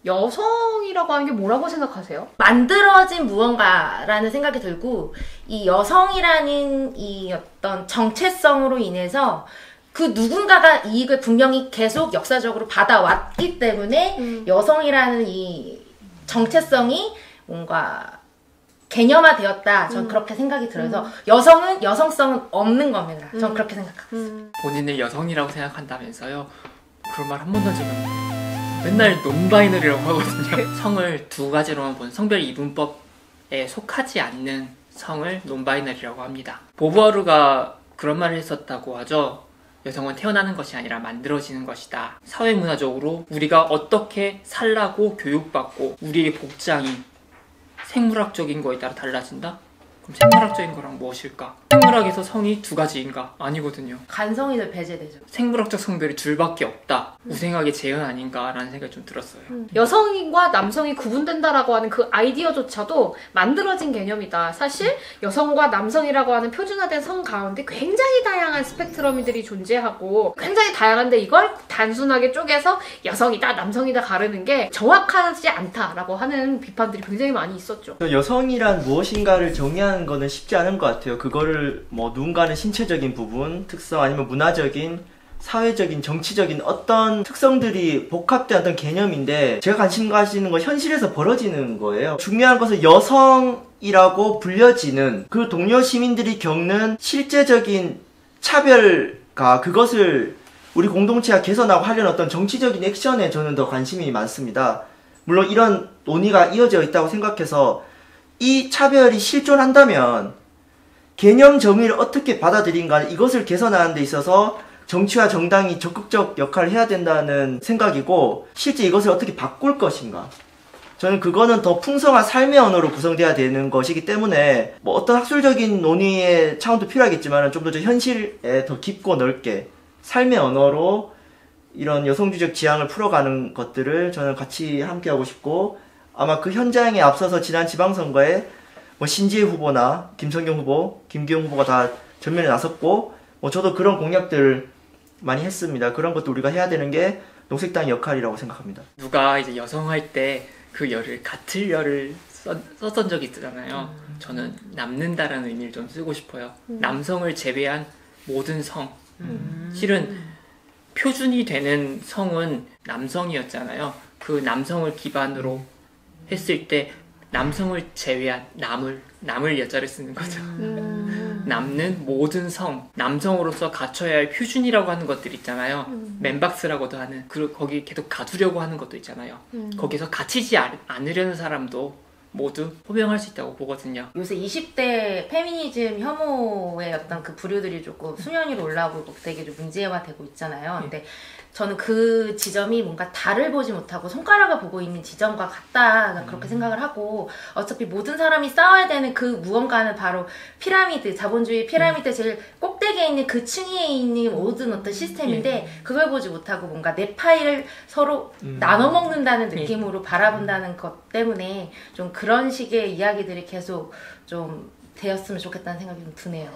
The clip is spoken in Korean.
여성이라고 하는 게 뭐라고 생각하세요? 만들어진 무언가라는 생각이 들고, 이 여성이라는 이 어떤 정체성으로 인해서 그 누군가가 이익을 분명히 계속 역사적으로 받아왔기 때문에 여성이라는 이 정체성이 뭔가 개념화되었다. 전 그렇게 생각이 들어서 여성은 여성성은 없는 겁니다. 전 그렇게 생각합니다. 본인을 여성이라고 생각한다면서요? 그런 말 한 번도 지금 맨날 논바이너리라고 하거든요. 성을 두 가지로만 본 성별 이분법에 속하지 않는 성을 논바이너리라고 합니다. 보부아르가 그런 말을 했었다고 하죠. 여성은 태어나는 것이 아니라 만들어지는 것이다. 사회문화적으로 우리가 어떻게 살라고 교육받고 우리의 복장이 생물학적인 거에 따라 달라진다? 그럼 생물학적인 거랑 무엇일까? 생물학에서 성이 두 가지인가? 아니거든요. 간성이 배제되죠. 생물학적 성별이 둘밖에 없다. 우생학의 재현 아닌가라는 생각이 좀 들었어요. 여성과 남성이 구분된다라고 하는 그 아이디어조차도 만들어진 개념이다. 사실 여성과 남성이라고 하는 표준화된 성 가운데 굉장히 다양한 스펙트럼들이 존재하고 굉장히 다양한데 이걸 단순하게 쪼개서 여성이다 남성이다 가르는 게 정확하지 않다라고 하는 비판들이 굉장히 많이 있었죠. 여성이란 무엇인가를 정의하는 거는 쉽지 않은 것 같아요. 그거를 뭐 누군가는 신체적인 부분, 특성 아니면 문화적인, 사회적인, 정치적인 어떤 특성들이 복합된 어떤 개념인데 제가 관심 가지는 건 현실에서 벌어지는 거예요. 중요한 것은 여성이라고 불려지는 그 동료 시민들이 겪는 실제적인 차별과 그것을 우리 공동체가 개선하고 하려는 어떤 정치적인 액션에 저는 더 관심이 많습니다. 물론 이런 논의가 이어져 있다고 생각해서 이 차별이 실존한다면 개념 정의를 어떻게 받아들인가 이것을 개선하는 데 있어서 정치와 정당이 적극적 역할을 해야 된다는 생각이고 실제 이것을 어떻게 바꿀 것인가 저는 그거는 더 풍성한 삶의 언어로 구성돼야 되는 것이기 때문에 뭐 어떤 학술적인 논의의 차원도 필요하겠지만 좀 더 현실에 더 깊고 넓게 삶의 언어로 이런 여성주의적 지향을 풀어가는 것들을 저는 같이 함께하고 싶고 아마 그 현장에 앞서서 지난 지방선거에 뭐 신지혜 후보나 김성경 후보, 김기용 후보가 다 전면에 나섰고 뭐 저도 그런 공약들을 많이 했습니다. 그런 것도 우리가 해야 되는 게 녹색당의 역할이라고 생각합니다. 누가 이제 여성 할 때 그 열을 같을 열을 썼던 적이 있잖아요. 저는 남는다라는 의미를 좀 쓰고 싶어요. 남성을 제외한 모든 성. 실은 표준이 되는 성은 남성이었잖아요. 그 남성을 기반으로 했을 때 남성을 제외한 남을 여자를 쓰는 거죠. 남는 모든 성, 남성으로서 갖춰야 할 표준이라고 하는 것들 있잖아요. 맨박스라고도 하는, 거기 계속 가두려고 하는 것도 있잖아요. 거기서 갇히지 않으려는 사람도 모두 호명할 수 있다고 보거든요. 요새 20대 페미니즘 혐오의 어떤 그 부류들이 조금 수면 위로 올라오고 되게 좀 문제화되고 있잖아요. 근데 저는 그 지점이 뭔가 달을 보지 못하고 손가락을 보고 있는 지점과 같다 그렇게 생각을 하고 어차피 모든 사람이 싸워야 되는 그 무언가는 바로 피라미드, 자본주의 피라미드 제일 꼭대기에 있는 그 층에 있는 모든 어떤 시스템인데 그걸 보지 못하고 뭔가 내 파일을 서로 나눠 먹는다는 느낌으로 바라본다는 것 때문에 좀 그런 식의 이야기들이 계속 좀 되었으면 좋겠다는 생각이 좀 드네요.